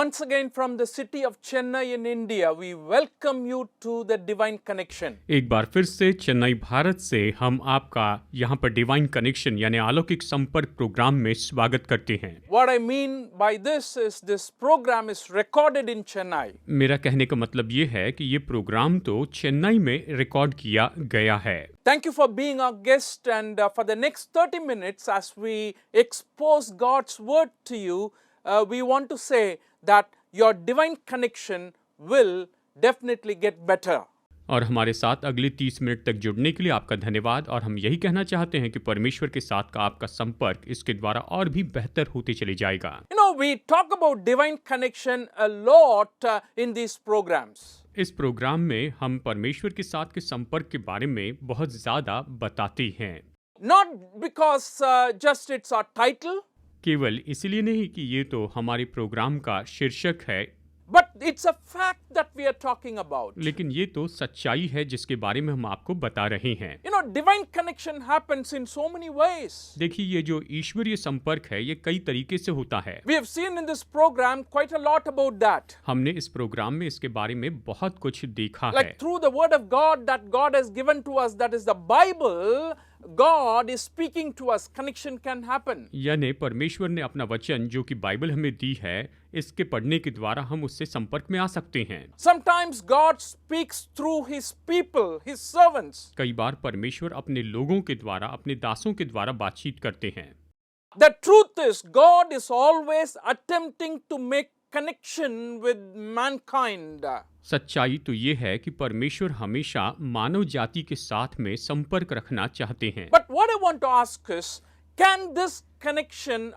Once again from the city of Chennai in India, we welcome you to the Divine Connection. एक बार फिर से चेन्नई भारत से हम आपका यहाँ पर डिवाइन कनेक्शन यानी अलौकिक संपर्क प्रोग्राम में स्वागत करते हैं। What I mean by this is this program is recorded in Chennai. मेरा कहने का मतलब ये है कि ये प्रोग्राम तो चेन्नई में रिकॉर्ड किया गया है। Thank you for being our guest, and for the next 30 minutes as we expose God's word to you, we want to say that your divine connection will definitely get better. और हमारे साथ अगले 30 minute तक जुड़ने के लिए आपका धन्यवाद। और हम यही कहना चाहते हैं कि परमेश्वर के साथ का आपका संपर्क इसके द्वारा और भी बेहतर होते चले जाएगा। You know, we talk about divine connection a lot in these programs. इस प्रोग्राम में हम परमेश्वर के साथ के संपर्क के बारे में बहुत ज्यादा बताते हैं। Not because just it's our title, केवल इसलिए नहीं कि ये तो हमारे प्रोग्राम का शीर्षक है, but it's a fact that we are talking about. लेकिन ये तो सच्चाई है जिसके बारे में हम आपको बता रहे हैं। You know, divine connection happens in so many ways. देखिए, ये जो ईश्वरीय संपर्क है ये कई तरीके से होता है। We have seen in this program quite a lot about that. हमने इस प्रोग्राम में इसके बारे में बहुत कुछ देखा Like है। through the word of God that God has given to us, that is the Bible, God is speaking to us. Connection can happen. यानी परमेश्वर ने अपना वचन जो कि बाइबल हमें दी है, इसके पढ़ने के द्वारा हम उससे संपर्क में आ सकते हैं। Sometimes God speaks through His people, His servants. कई बार परमेश्वर अपने लोगों के द्वारा, अपने दासों के द्वारा बातचीत करते हैं। The truth is, God is always attempting to make connection with mankind. सच्चाई तो ये है कि परमेश्वर हमेशा मानव जाति के साथ में संपर्क रखना चाहते हैं। But what I want to ask is, can this connection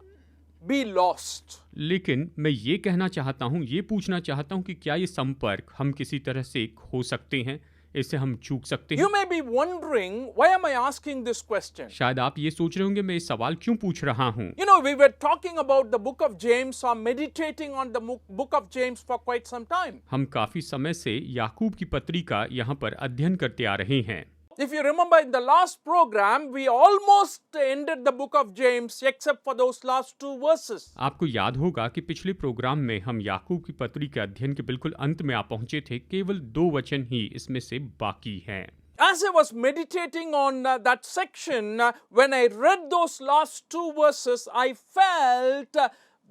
be lost? लेकिन मैं ये कहना चाहता हूँ, ये पूछना चाहता हूँ कि क्या ये संपर्क हम किसी तरह से खो सकते हैं, इससे हम चूक सकते हैं? You may be wondering, why am I asking this question? शायद आप ये सोच रहे होंगे मैं ये सवाल क्यों पूछ रहा हूँ। You know, we were talking about the book of James, or meditating on the book of James for quite some time. हम काफी समय से याकूब की पत्री का यहाँ पर अध्ययन करते आ रहे हैं। If you remember, in the last program, we almost ended the book of James, except for those last two verses. आपको याद होगा कि पिछले प्रोग्राम में हम याकूब की पत्री के अध्ययन के बिल्कुल अंत में आ पहुंचे थे। केवल 2 वचन ही इसमें से बाकी हैं। As I was meditating on that section, when I read those last 2 verses, I felt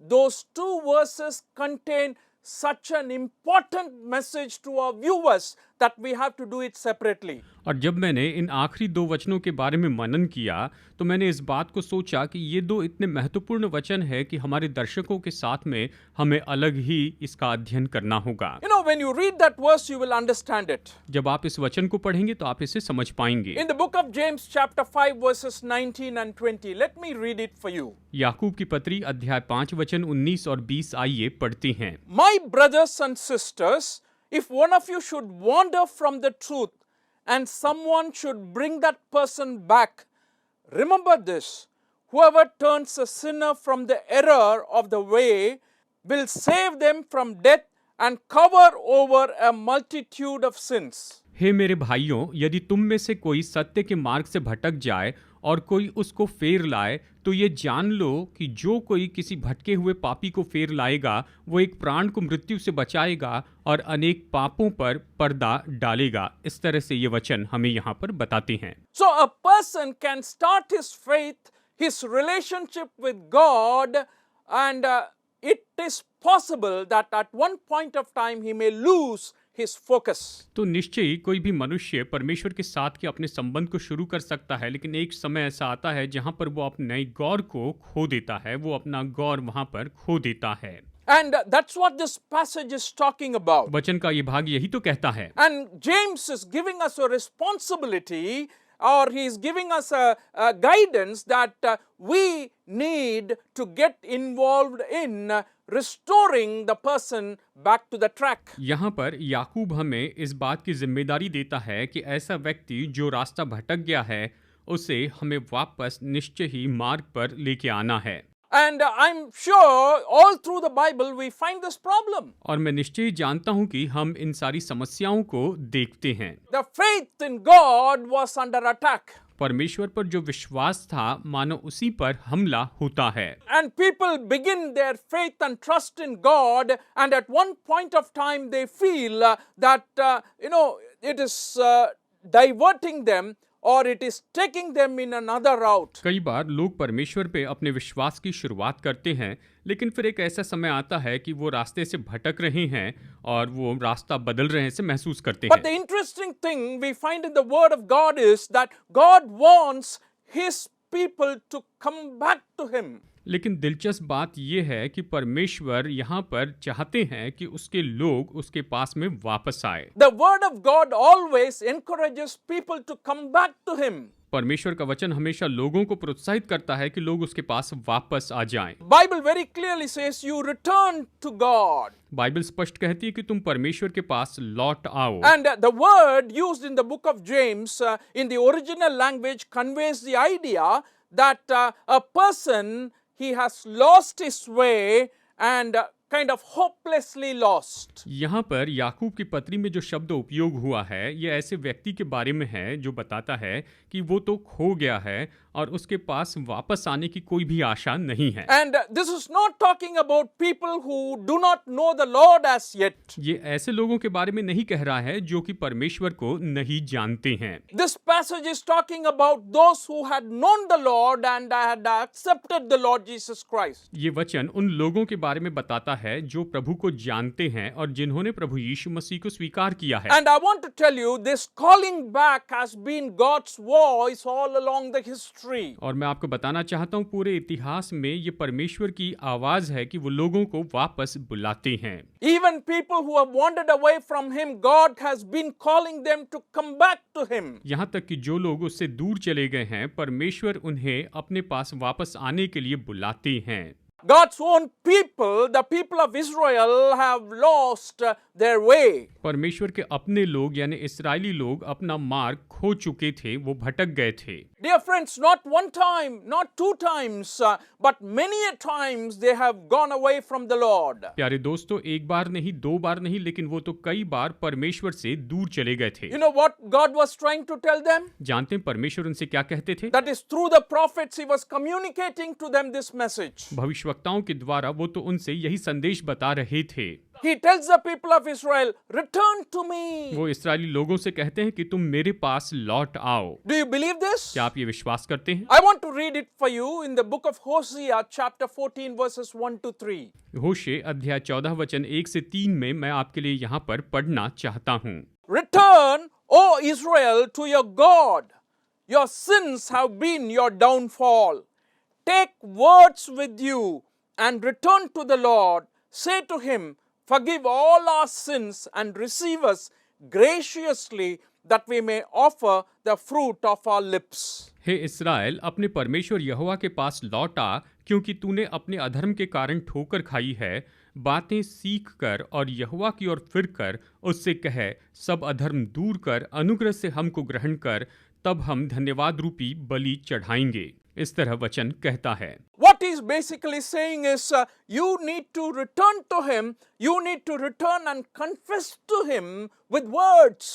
those 2 verses contain such an important message to our viewers that we have to do it separately. और जब मैंने इन आखिरी 2 वचनों के बारे में मनन किया तो मैंने इस बात को सोचा कि ये 2 इतने महत्वपूर्ण वचन है कि हमारे दर्शकों के साथ में हमें अलग ही इसका अध्ययन करना होगा। You know, when you read that verse, you will understand it. जब आप इस वचन को पढ़ेंगे तो आप इसे समझ पाएंगे। In the book of James, chapter 5, verses 19 and 20, let me read it for you. याकूब की पत्री अध्याय 5 वचन 19 और 20 आइए पढ़ते हैं। My brothers and sisters, if one of you should wander from the truth and someone should bring that person back, remember this: whoever turns a sinner from the error of the way will save them from death and cover over a multitude of sins. हे मेरे भाइयों, यदि तुम में से कोई सत्य के मार्ग से भटक जाए और कोई उसको फेर लाए, तो ये जान लो कि जो कोई किसी भटके हुए पापी को फेर लाएगा वो एक प्राण को मृत्यु से बचाएगा और अनेक पापों पर पर्दा डालेगा। इस तरह से ये वचन हमें यहाँ पर बताते हैं। So a person can start his faith, his relationship with God, and it is possible that at one point of time he may lose his focus. तो निश्चय ही कोई भी मनुष्य परमेश्वर के साथ के अपने संबंध को शुरू कर सकता है, लेकिन एक समय ऐसा आता है जहां पर वो अपने गौर को खो देता है, वो अपना गौर वहां पर खो देता है। And that's what this passage is talking about. वचन का ये भाग यही तो कहता है। And James is giving us a responsibility, or he is giving us a guidance that we need to get involved in restoring the person back to the track. यहाँ पर याकूब हमें इस बात की जिम्मेदारी देता है कि ऐसा व्यक्ति जो रास्ता भटक गया है उसे हमें वापस निश्चय ही मार्ग पर लेके आना है। And I'm sure all through the Bible we find this problem. और मैं निश्चय जानता हूं कि हम इन सारी समस्याओं को देखते हैं। The faith in God was under attack. परमेश्वर पर जो विश्वास था मानो उसी पर हमला होता है। And people begin their faith and trust in God, and at one point of time they feel that it is diverting them, or it is taking them in another route. कई बार लोग परमेश्वर पे अपने विश्वास की शुरुआत करते हैं, लेकिन फिर एक ऐसा समय आता है कि वो रास्ते से भटक रहे हैं और वो रास्ता बदल रहे हैं से महसूस करते But the हैं। interesting thing we find in the Word of God is that God wants His people to come back to Him. लेकिन दिलचस्प बात यह है कि परमेश्वर यहाँ पर चाहते हैं कि उसके लोग उसके पास में वापस आए। The Word of God always encourages people to come back to Him. परमेश्वर का वचन हमेशा लोगों को प्रोत्साहित करता है कि लोग उसके पास वापस आ जाएं। Bible very clearly says you return to God. Bible स्पष्ट कहती है कि तुम परमेश्वर के पास लौट आओ। And the word used in the book of James in the original language conveys the idea that a person, he has lost his way and kind of hopelessly lost. यहाँ पर याकूब की पत्री में जो शब्द उपयोग हुआ है ये ऐसे व्यक्ति के बारे में है जो बताता है कि वो तो खो गया है और उसके पास वापस आने की कोई भी आशा नहीं है। And this is not talking about people who do not know the Lord as yet. ये ऐसे लोगों के बारे में नहीं कह रहा है जो कि परमेश्वर को नहीं जानते हैं। This passage is talking about those who had known the Lord and had accepted the Lord Jesus Christ. ये वचन उन लोगों के बारे में बताता है जो प्रभु को जानते हैं और जिन्होंने प्रभु यीशु मसीह को स्वीकार किया है। And I want to tell you, this calling back has been God's voice all along the history. और मैं आपको बताना चाहता हूँ पूरे इतिहास में ये परमेश्वर की आवाज है कि वो लोगों को वापस बुलाते हैं। Even people who have wandered away from Him, God has been calling them to come back to Him. यहाँ तक कि जो लोग उससे दूर चले गए हैं परमेश्वर उन्हें अपने पास वापस आने के लिए बुलाते हैं। God's own people, the people of Israel, have lost their way. परमेश्वर के अपने लोग यानी इस्राएली लोग अपना मार्ग खो चुके थे, वो भटक गए थे। Dear friends, not one time, not two times, but many a times they have gone away from the Lord. प्यारे दोस्तों, एक बार नहीं, दो बार नहीं, लेकिन वो तो कई बार परमेश्वर से दूर चले गए थे। You know what God was trying to tell them? जानते हैं परमेश्वर उनसे क्या कहते थे? That is through the prophets He was communicating to them this message. भविष्यवक्ताओं के द्वारा वो तो उनसे यही संदेश बता रहे थे। He tells the people of Israel, return to me. वो इस्राएली लोगों से कहते हैं कि तुम मेरे पास लौट आओ। Do you believe this? क्या आप ये विश्वास करते हैं? I want to read it for you in the book of Hosea, chapter 14, verses 1 to 3. होशे अध्याय 14 वचन 1 से 3 में मैं आपके लिए यहाँ पर पढ़ना चाहता हूँ। Return, O Israel, to your God. Your sins have been your downfall. Take words with you and return to the Lord. Say to Him, forgive all our sins and receive us graciously, that we may offer the fruit of our lips. हे इस्राएल, अपने परमेश्वर यहोवा के पास लौट आ, क्योंकि तूने अपने अधर्म के कारण ठोकर खाई है। बातें सीख कर और यहोवा की ओर फिर कर उससे कह, सब अधर्म दूर कर, अनुग्रह से हमको ग्रहण कर, तब हम धन्यवाद रूपी बलि चढ़ाएंगे। इस तरह वचन कहता है। What he's basically saying is, you need to return to Him. You need to return and confess to Him with words.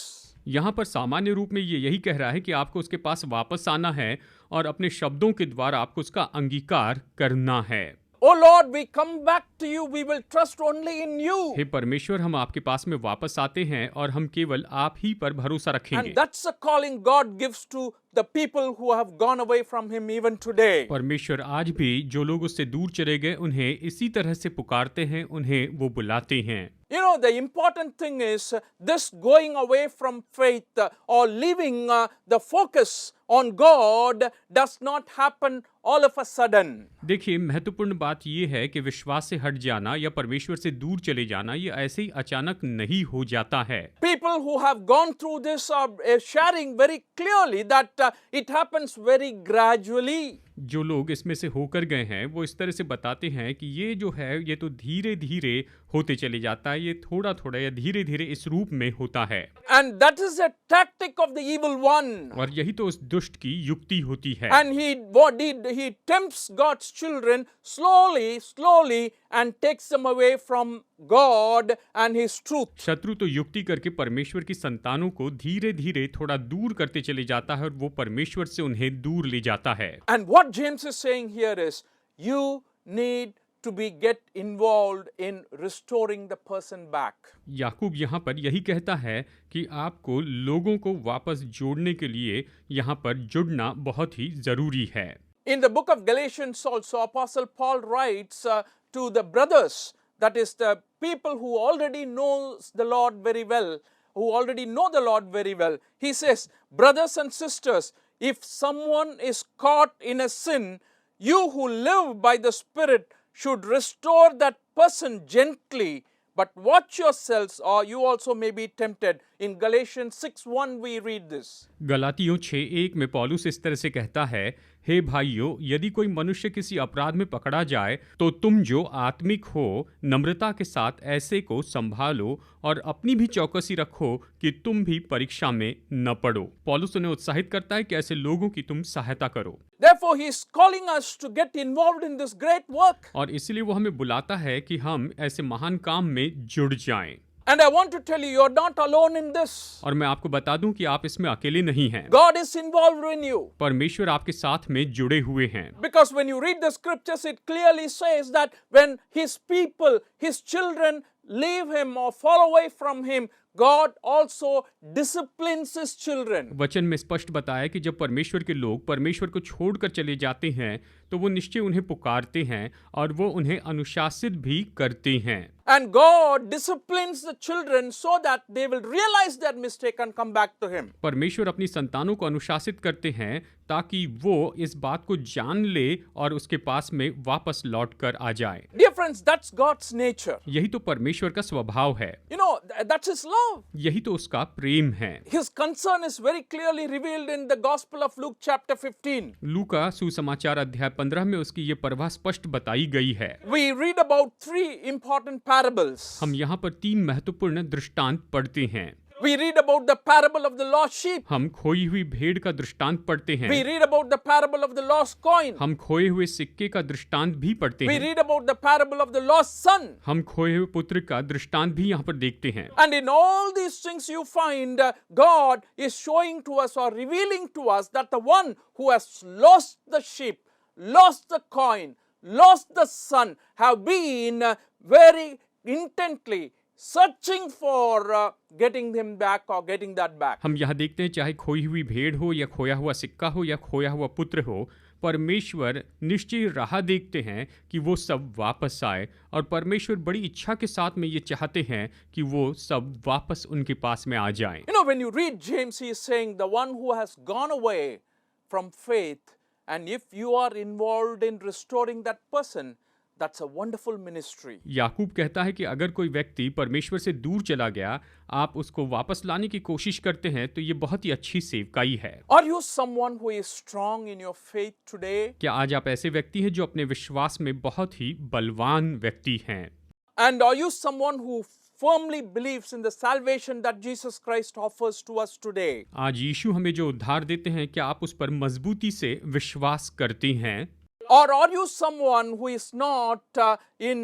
यहाँ पर सामान्य रूप में ये यही कह रहा है कि आपको उसके पास वापस आना है और अपने शब्दों के द्वारा आपको उसका अंगीकार करना है। Oh Lord, we come back to you. We will trust only in you. हे परमेश्वर, हम आपके पास में वापस आते हैं और हम केवल आप ही पर भरोसा रखेंगे। And that's a calling God gives to the people who have gone away from Him even today. परमेश्वर आज भी जो लोग उससे दूर चले गए उन्हें इसी तरह से पुकारते हैं, उन्हें वो बुलाते हैं। You know, the important thing is this going away from faith or leaving the focus on God does not happen all of a sudden. देखिए, महत्वपूर्ण बात यह है कि विश्वास से हट जाना या परमेश्वर से दूर चले जाना ये ऐसे ही अचानक नहीं हो जाता है। People who have gone through this are sharing very clearly that it happens very gradually. जो लोग इसमें से होकर गए हैं वो इस तरह से बताते हैं कि ये जो है ये तो धीरे धीरे होते चले जाता है, ये थोड़ा थोड़ा या धीरे धीरे इस रूप में होता है। And that is a tactic of the evil one. और यही तो उस दुष्ट की युक्ति होती है। And he tempts God's children slowly and takes them away from God and his truth. शत्रु तो युक्ति करके परमेश्वर की संतानों को धीरे धीरे थोड़ा दूर करते चले जाता है और वो परमेश्वर से उन्हें दूर ले जाता है। And what James is saying here is, you need to get involved in restoring the person back. याकूब यहाँ पर यही कहता है कि आपको लोगों को वापस जोड़ने के लिए यहाँ पर जुड़ना बहुत ही जरूरी है। In the book of Galatians also, Apostle Paul writes to the brothers, that is the people who already knows the Lord very well, who already know the Lord very well. He says, brothers and sisters, if someone is caught in a sin, you who live by the Spirit should restore that person gently, but watch yourselves or you also may be tempted. In Galatians 6:1 we read this. गलातियों 6:1 में पौलुस इस तरह से कहता है, हे भाइयों, यदि कोई मनुष्य किसी अपराध में पकड़ा जाए तो तुम जो आत्मिक हो नम्रता के साथ ऐसे को संभालो और अपनी भी चौकसी रखो कि तुम भी परीक्षा में न पड़ो। पौलुस उन्हें उत्साहित करता है कि ऐसे लोगों की तुम सहायता करो। Therefore he is calling us to get involved in this great work. और इसलिए वो हमें बुलाता है कि हम ऐसे महान काम में जुड़ जाएं। And I want to tell you, you're not alone in this. और मैं आपको बता दूं कि आप इसमें अकेले नहीं हैं। God is involved in you. परमेश्वर आपके साथ में जुड़े हुए हैं। Because when you read the scriptures, it clearly says that when his people, his children leave him or fall away from him, God also disciplines his children. वचन में स्पष्ट बताया कि जब परमेश्वर के लोग परमेश्वर को छोड़कर चले जाते हैं तो वो निश्चय उन्हें पुकारते हैं और वो उन्हें अनुशासित भी करते हैं। And God disciplines the children so that they will realize their mistake and come back to him. परमेश्वर अपनी संतानों को अनुशासित करते हैं ताकि वो इस बात को जान ले और उसके पास में वापस लौट कर आ जाए। Dear friends, that's God's nature. यही तो परमेश्वर का स्वभाव है। You know, that's his love. यही तो उसका प्रेम है। His concern is very clearly revealed in the Gospel of Luke chapter 15. लूका सुसमाचार अध्याय 15 में उसकी ये परवाह स्पष्ट बताई गई है। We read about 3 important parables. हम यहाँ पर 3 महत्वपूर्ण दृष्टांत पढ़ते हैं। We read about the parable of the lost sheep. हम खोई हुई भेड़ का दृष्टांत पढ़ते हैं। We read about the parable of the lost coin. हम खोए हुए सिक्के का दृष्टांत भी पढ़ते We हैं। read about the parable of the lost son. हम खोए हुए पुत्र का दृष्टांत भी यहाँ पर देखते हैं। And in all these things you find God is showing to us or revealing to us that the one who has lost the sheep, lost the coin, lost the son have been very intently searching for getting them back or getting that back. हम यहाँ देखते हैं चाहे खोई हुई भेड़ हो या खोया हुआ सिक्का हो या खोया हुआ पुत्र हो, परमेश्वर निश्चय राह देखते हैं कि वो सब वापस आए और परमेश्वर बड़ी इच्छा के साथ में ये चाहते हैं कि वो सब वापस उनके पास में आ जाएं। You know, when you read James, he is saying the one who has gone away from faith, and if you are involved in restoring that person, that's a wonderful ministry. याकूब कहता है कि अगर कोई व्यक्ति परमेश्वर से दूर चला गया, आप उसको वापस लाने की कोशिश करते हैं तो ये बहुत ही अच्छी सेवकाई है। Are you someone who is strong in your faith today? क्या आज आप ऐसे व्यक्ति हैं जो अपने विश्वास में बहुत ही बलवान व्यक्ति हैं? And are you someone who firmly believes in the salvation that Jesus Christ offers to us today? आज यीशु हमें जो उद्धार देते हैं, क्या आप उस पर मजबूती से विश्वास करते हैं? Or are you someone who is not in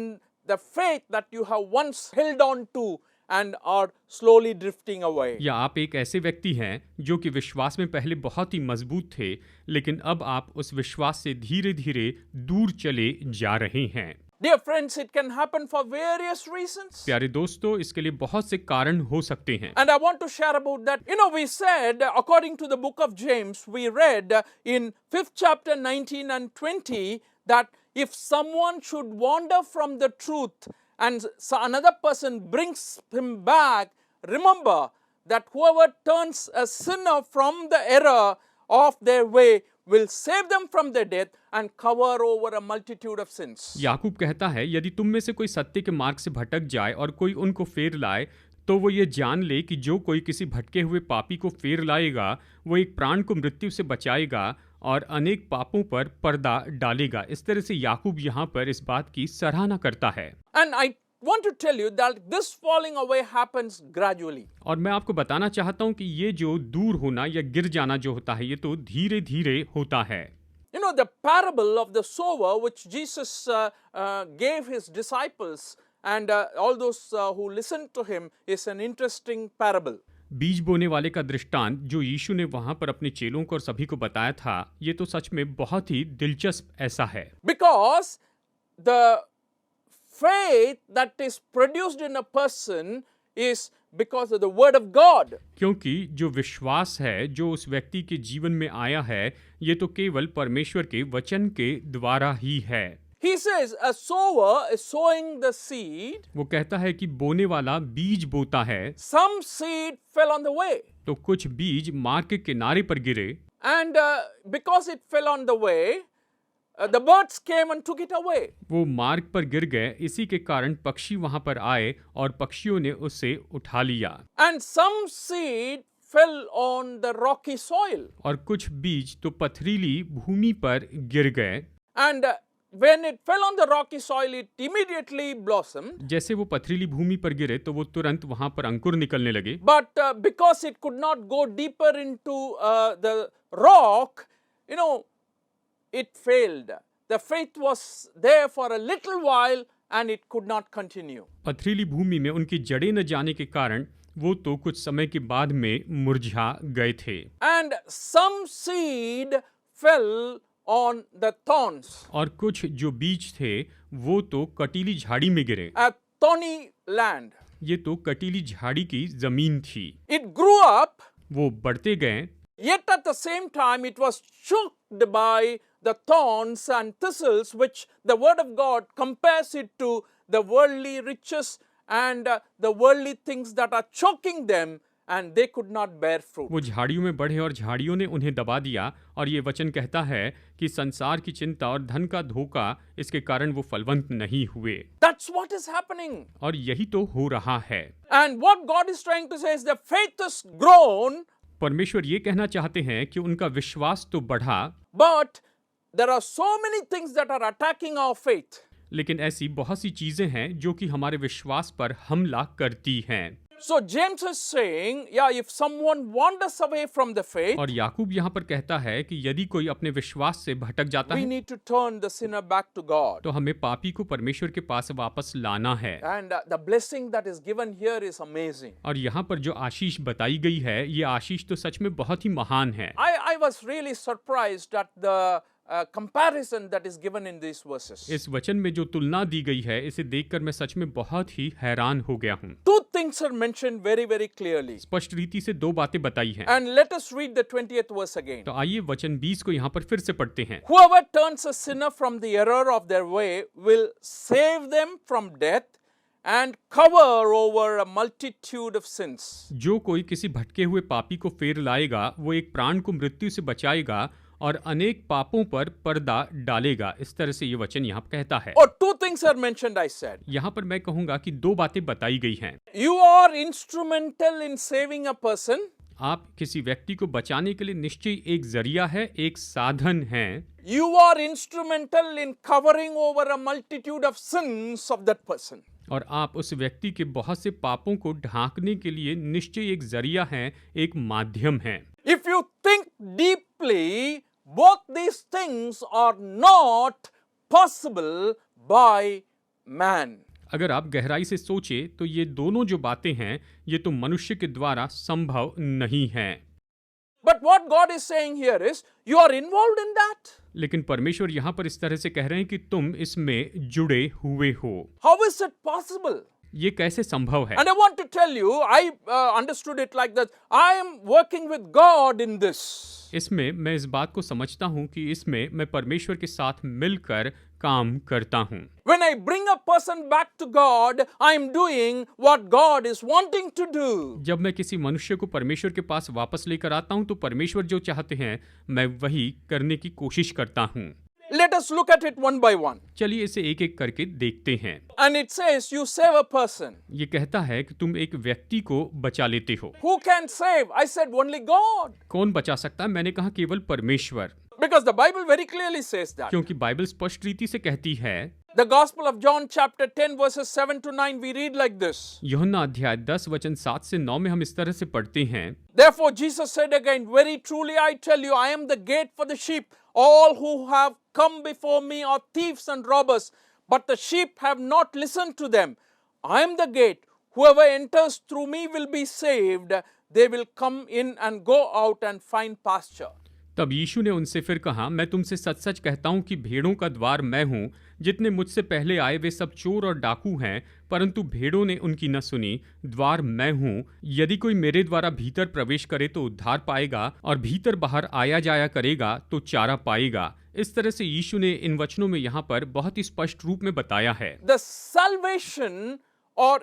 the faith that you have once held on to and are slowly drifting away? या आप एक ऐसे व्यक्ति हैं जो कि विश्वास में पहले बहुत ही मजबूत थे, लेकिन अब आप उस विश्वास से धीरे धीरे दूर चले जा रहे हैं। Dear friends, it can happen for various reasons. प्यारे दोस्तों, इसके लिए बहुत से कारण हो सकते हैं। And I want to share about that. You know, we said, according to the book of James, we read in 5th chapter 19 and 20, that if someone should wander from the truth and another person brings him back, remember that whoever turns a sinner from the error of their way will save them from their death and cover over a multitude of sins. याकूब कहता है, यदि तुम में से कोई सत्य के मार्ग से भटक जाए और कोई उनको फेर लाए, तो वो ये जान ले कि जो कोई किसी भटके हुए पापी को फेर लाएगा, वो एक प्राण को मृत्यु से बचाएगा और अनेक पापों पर पर्दा डालेगा। इस तरह से याकूब यहाँ पर इस बात की सराहना करता है। And I want to tell you that this falling away happens gradually. और मैं आपको बताना चाहता हूँ कि ये जो दूर होना या गिर जाना जो होता है, ये तो धीरे धीरे होता है। You know, the parable of the sower, which Jesus gave his disciples and all those who listened to him, is an interesting parable. बीज बोने वाले का दृष्टांत जो यीशु ने वहां पर अपने चेलों को और सभी को बताया था, ये तो सच में बहुत ही दिलचस्प ऐसा है। Because the faith that is produced in a person is because of the word of God. क्योंकि जो विश्वास है जो उस व्यक्ति के जीवन में आया है, ये तो केवल परमेश्वर के वचन के द्वारा ही है। He says a sower is sowing the seed. वो कहता है कि बोने वाला बीज बोता है। Some seed fell on the way. तो कुछ बीज मार्ग के किनारे पर गिरे, And because it fell on the way, the birds came and took it away. वो मार्ग पर गिर गए। इसी के कारण पक्षी वहां पर आए और पक्षियों ने उसे उठा लिया। And some seed fell on the rocky soil. और कुछ बीज तो पथरीली भूमि पर गिर गए। And when it fell on the rocky soil, it immediately blossomed. जैसे वो पथरीली भूमि पर गिरे तो वो तुरंत वहां पर अंकुर निकलने लगे। But because it could not go deeper into the rock, you know, it failed. The faith was there for a little while and it could not continue. पथरीली भूमि में उनकी जड़ें न जाने के कारण वो तो कुछ समय के बाद में मुरझा गए थे। And some seed fell on the thorns, और कुछ जो बीज थे वो तो कटीली झाड़ी में गिरे। a thorny land. ये तो कटीली झाड़ी की जमीन थी। It grew up, वो बढ़ते गए, yet at the same time it was choked by the thorns and thistles, which the word of God compares it to the worldly riches and the worldly things that are choking them, and they could not bear fruit. वो झाड़ियों में बढ़े और झाड़ियों ने उन्हें दबा दिया। और ये वचन कहता है कि संसार की चिंता और धन का धोखा, इसके कारण वो फलवंत नहीं हुए। That's what is happening. और यही तो हो रहा है। And what God is trying to say is the faith is grown, परमेश्वर ये कहना चाहते हैं कि उनका विश्वास तो बढ़ा, but there are so many things that are attacking our faith. लेकिन ऐसी बहुत सी चीजें हैं जो कि हमारे विश्वास पर हमला करती हैं। So James is saying, yeah, if someone wanders away from the faith, और याकूब यहाँ पर कहता है कि यदि कोई अपने विश्वास से भटक जाता we है need to turn the sinner back to God. तो हमें पापी को परमेश्वर के पास वापस लाना है। And the blessing that is given here is amazing. और यहाँ पर जो आशीष बताई गई है, ये आशीष तो सच में बहुत ही महान है। I was really surprised at the comparison that is given in these verses. इस वचन में जो तुलना दी गई है, इसे देखकर मैं सच में बहुत ही हैरान हो गया हूँ। Two things are mentioned very, very clearly. स्पष्ट रीति से दो बातें बताई हैं। And let us read the 20th verse again. तो आइए वचन 20 को यहाँ पर फिर से पढ़ते हैं। Whoever turns a sinner from the error of their way will save them from death and cover over a multitude of sins. जो कोई किसी भटके हुए पापी को फेर लाएगा, वो एक प्राण को मृत्यु से बचाएगा और अनेक पापों पर पर्दा डालेगा। इस तरह से ये वचन यहाँ कहता है। Or two things are mentioned, I said. यहाँ पर मैं कहूँगा कि दो बातें बताई गई हैं। You are instrumental in saving a person. आप किसी व्यक्ति को बचाने के लिए निश्चय एक जरिया है, एक साधन है। You are instrumental in covering over a multitude of sins of that person. और आप उस व्यक्ति के बहुत से पापों को ढांकने के लिए निश्चय एक जरिया है, एक माध्यम है। If you think deeply, both these things are not possible by man. अगर आप गहराई से सोचे तो ये दोनों जो बातें हैं, ये तो मनुष्य के द्वारा संभव नहीं है। But what God is saying here is, you are involved in that. लेकिन परमेश्वर यहाँ पर इस तरह से कह रहे हैं कि तुम इसमें जुड़े हुए हो। How is it possible? ये कैसे संभव है? And I want to tell you, I understood it like that. I am working with God in this. इसमें मैं इस बात को समझता हूँ कि इसमें मैं परमेश्वर के साथ मिलकर काम करता हूँ। When I bring a person back to God, I am doing what God is wanting to do. जब मैं किसी मनुष्य को परमेश्वर के पास वापस लेकर आता हूँ तो परमेश्वर जो चाहते हैं मैं वही करने की कोशिश करता हूँ। Let us look at it one by one. चलिए इसे एक एक करके देखते हैं। And it says, you save a person. ये कहता है कि तुम एक व्यक्ति को बचा लेते हो। Who can save? I said only God. कौन बचा सकता है? मैंने कहा केवल परमेश्वर। Because the Bible very clearly says that. क्योंकि बाइबल स्पष्ट रीति से कहती है। The Gospel of John chapter 10 verses 7 to 9 we read like this. यूहन्ना अध्याय 10 वचन 7 से 9 में हम इस तरह से पढ़ते हैं। Therefore Jesus said again, very truly I tell you, I am the gate for the sheep. All who have come before me are thieves and robbers, but the sheep have not listened to them. I am the gate. Whoever enters through me will be saved. They will come in and go out and find pasture. तब यीशु ने उनसे फिर कहा, मैं तुमसे सच सच कहता हूँ कि भेड़ों का द्वार मैं हूँ। जितने मुझसे पहले आए वे सब चोर और डाकू हैं, परंतु भेड़ों ने उनकी न सुनी। द्वार मैं हूँ। यदि कोई मेरे द्वारा भीतर प्रवेश करे तो उद्धार पाएगा, और भीतर बाहर आया जाया करेगा तो चारा पाएगा। इस तरह से यीशु ने इन वचनों में यहाँ पर बहुत ही स्पष्ट रूप में बताया है। The salvation, or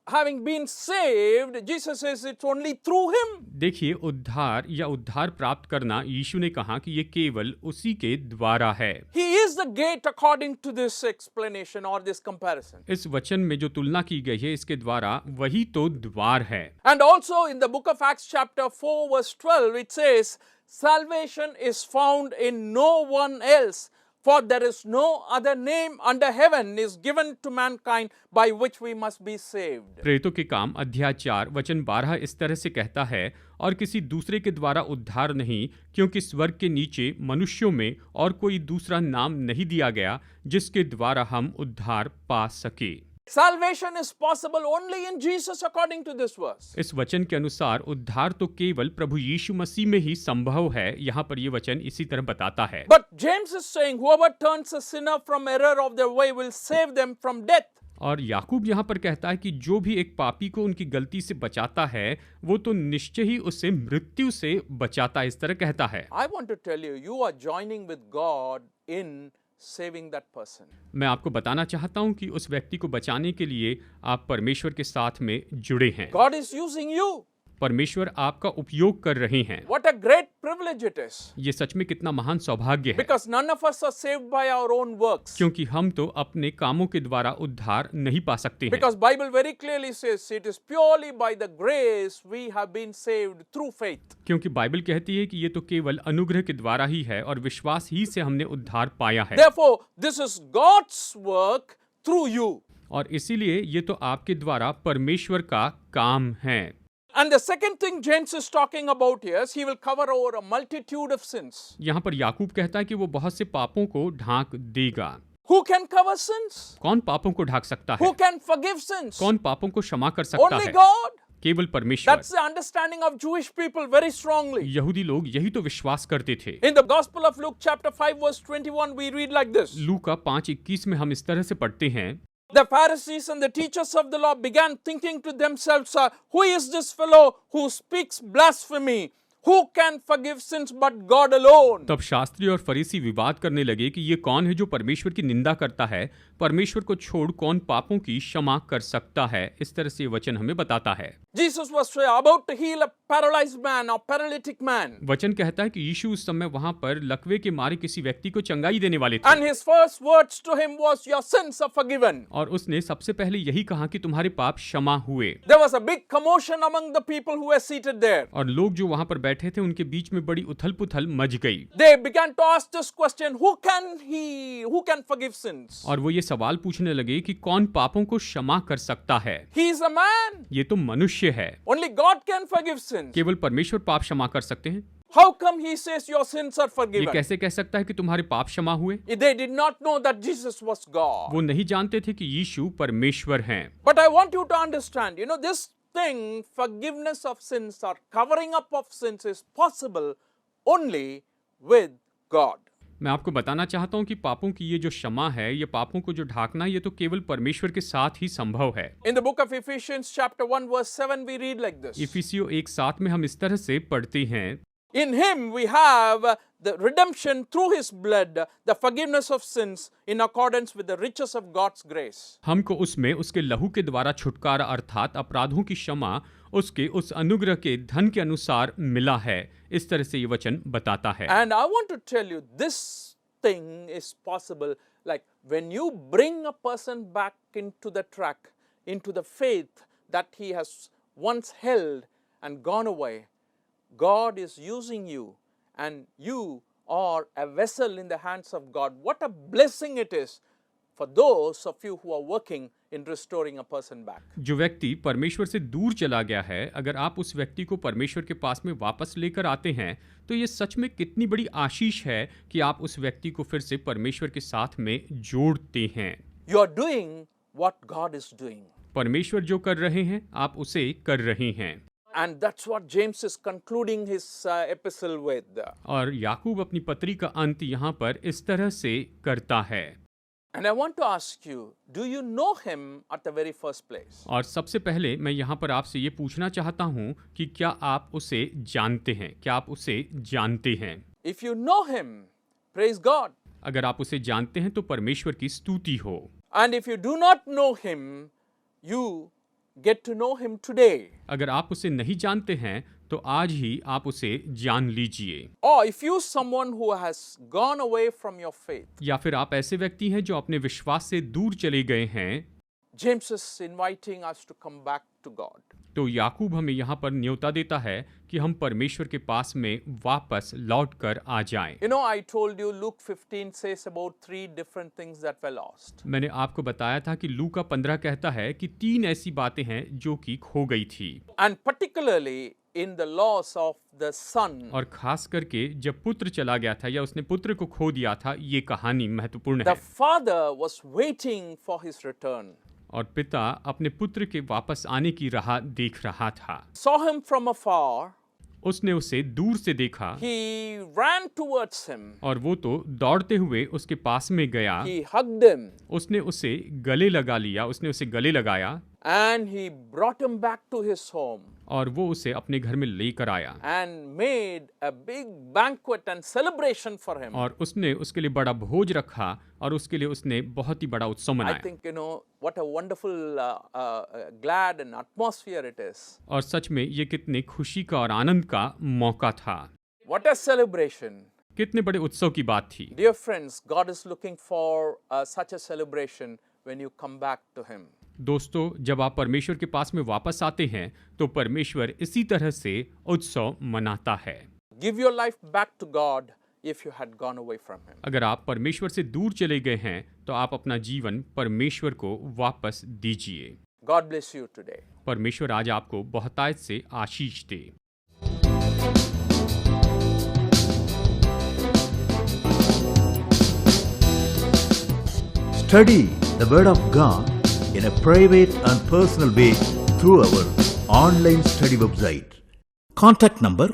having been saved, Jesus says it's only through him. देखिए, उद्धार या उद्धार प्राप्त करना, यीशु ने कहा कि ये केवल उसी के द्वारा है। He is the gate according to this explanation or this comparison. इस वचन में जो तुलना की गई है, इसके द्वारा वही तो द्वार है। And also in the book of Acts chapter 4 verse 12 it says, salvation is found in no one else. For there is no other name under heaven is given to mankind by which we must be saved. प्रेरितों के काम अध्याय 4 वचन 12 इस तरह से कहता है, और किसी दूसरे के द्वारा उद्धार नहीं, क्योंकि स्वर्ग के नीचे मनुष्यों में और कोई दूसरा नाम नहीं दिया गया जिसके द्वारा हम उद्धार पा सके। Salvation is possible only in Jesus according to this verse. इस वचन के अनुसार उद्धार तो केवल प्रभु यीशु मसीह में ही संभव है। यहाँ पर ये वचन इसी तरह बताता है। But James is saying, whoever turns a sinner from error of their way will save them from death. और याकूब यहाँ पर कहता है कि जो भी एक पापी को उनकी गलती से बचाता है, वो तो निश्चय ही उसे मृत्यु से बचाता है। इस तरह कहता है। I want to tell you, you are joining with God in saving that person. मैं आपको बताना चाहता हूँ कि उस व्यक्ति को बचाने के लिए आप परमेश्वर के साथ में जुड़े हैं। God is using you. परमेश्वर आपका उपयोग कर रहे हैं। What a great privilege it is. ये सच में कितना महान सौभाग्य है। Because none of us are saved by our own works. क्योंकि हम तो अपने कामों के द्वारा उद्धार नहीं पा सकते हैं। Because Bible very clearly says it is purely by the grace we have been saved through faith. क्योंकि बाइबल कहती है कि ये तो केवल अनुग्रह के द्वारा ही है और विश्वास ही से हमने उद्धार पाया है। Therefore, this is God's work through you. और इसीलिए ये तो आपके द्वारा परमेश्वर का काम है। And the second thing James is talking about here is he will cover over a multitude of sins. यहाँ पर याकूब कहता है कि वो बहुत से पापों को ढांक देगा। Who can cover sins? कौन पापों को ढांक सकता है? Who can forgive sins? कौन पापों को क्षमा कर सकता Only है? God. केवल परमेश्वर। That's the understanding of Jewish people very strongly. यहूदी लोग यही तो विश्वास करते थे। In the Gospel of Luke chapter 5 verse 21 we read like this. लूका 5:21 में हम इस तरह से पढ़ते हैं। The Pharisees and the teachers of the law began thinking to themselves, who is this fellow who speaks blasphemy? Who can forgive sins but God alone? तब शास्त्री और फरीसी विवाद करने लगे कि ये कौन है जो परमेश्वर की निंदा करता है? परमेश्वर को छोड़ कौन पापों की क्षमा कर सकता है? इस तरह से वचन हमें बताता है। Jesus was about to heal a paralyzed man or paralytic man. वचन कहता है कि यीशु उस समय वहां पर लकवे के मारे किसी व्यक्ति को चंगाई देने वाले थे। And his first words to him was, your sins are forgiven. और उसने सबसे पहले यही कहा कि तुम्हारे पाप क्षमा हुए। There was a big commotion among the people who were seated there. और लोग जो वहां पर बैठे थे उनके बीच में बड़ी उथल-पुथल मच गई। They began to ask this question, who can forgive sins? और वो ये सवाल पूछने लगे कि कौन पापों को क्षमा कर सकता है? He is a man. ये तो मनुष्य है। Only God can forgive sins. केवल परमेश्वर पाप क्षमा कर सकते हैं। How come he says your sins are ये forgiven? कैसे कह सकता है कि तुम्हारे पाप क्षमा हुए? They did not know that Jesus was God. वो नहीं जानते थे कि यीशु परमेश्वर हैं। But I want you to understand, this thing, forgiveness of sins or covering up of sins is possible only with God. मैं आपको बताना चाहता हूँ कि पापों की ये जो क्षमा है, ये पापों को जो ढांकना, ये तो केवल परमेश्वर के साथ ही संभव है। In the book of Ephesians chapter 1 verse 7 we read like this. इफिसियों 1:7 में हम इस तरह से पढ़ते हैं। In him we have the redemption through his blood, the forgiveness of sins in accordance with the riches of God's grace. हमको उसमें उसके लहू के द्वारा छुटकारा अर्थात अपराधों की क्षमा उसके उस अनुग्रह के धन के अनुसार मिला है। इस तरह से ये वचन बताता है। And I want to tell you, this thing is possible like when you bring a person back into the track, into the faith that he has once held and gone away. God is using you and you or a vessel in the hands of God. What a blessing it is for those of you who are working in restoring a person back. जो व्यक्ति परमेश्वर से दूर चला गया है, अगर आप उस व्यक्ति को परमेश्वर के पास में वापस लेकर आते हैं, तो ये सच में कितनी बड़ी आशीष है कि आप उस व्यक्ति को फिर से परमेश्वर के साथ में जोड़ते हैं। You are doing what God is doing. परमेश्वर जो कर रहे हैं, आप उसे कर रहे हैं। And that's what James is concluding his epistle with. और याकूब अपनी पत्री का अंत यहाँ पर इस तरह से करता है। And I want to ask you, do you know him at the very first place? और सबसे पहले मैं यहाँ पर आपसे ये पूछना चाहता हूँ कि क्या आप उसे जानते हैं? क्या आप उसे जानते हैं? If you know him, praise God. अगर आप उसे जानते हैं तो परमेश्वर की स्तुति हो। And if you do not know him, you get to know him today. अगर आप उसे नहीं जानते हैं तो आज ही आप उसे जान लीजिए। Or if you someone who has gone away from your faith, या फिर आप ऐसे व्यक्ति हैं जो अपने विश्वास से दूर चले गए हैं, James is inviting us to come back to God. तो याकूब हमें यहाँ पर न्योता देता है कि हम परमेश्वर के पास में वापस लौट कर आ जाएं। You know, I told you Luke 15 says about 3 different things that were lost. मैंने आपको बताया था कि लूका 15 कहता है कि 3 ऐसी बातें हैं जो कि खो गई थी। And particularly in the loss of the son. और खास करके जब पुत्र चला गया था या उसने पुत्र को खो दिया था, ये कहानी महत्वपूर्ण The है। father was waiting for his return. और पिता अपने पुत्र के वापस आने की राह देख रहा था। Saw him from afar. उसने उसे दूर से देखा He ran towards him. और वो तो दौड़ते हुए उसके पास में गया। He hugged him. उसने उसे गले लगा लिया, उसने उसे गले लगाया And he brought him back to his home. और वो उसे अपने घर में लेकर आया And made a big banquet and celebration for him. और उसने उसके लिए बड़ा भोज रखा और उसके लिए उसने बहुत ही बड़ा उत्सव I मनाया। think, what a wonderful, glad and atmosphere it is. और सच में ये कितने खुशी का और आनंद का मौका था। What a celebration. कितने बड़े उत्सव की बात थी। Dear friends, God is looking for such a celebration when you come back to him. दोस्तों, जब आप परमेश्वर के पास में वापस आते हैं तो परमेश्वर इसी तरह से उत्सव मनाता है। Give your life back to God if you had gone away from him. अगर आप परमेश्वर से दूर चले गए हैं तो आप अपना जीवन परमेश्वर को वापस दीजिए। God bless you today. परमेश्वर आज आपको बहुतायत से आशीष दे। Study the Word of God in a private and personal way through our online study website. Contact number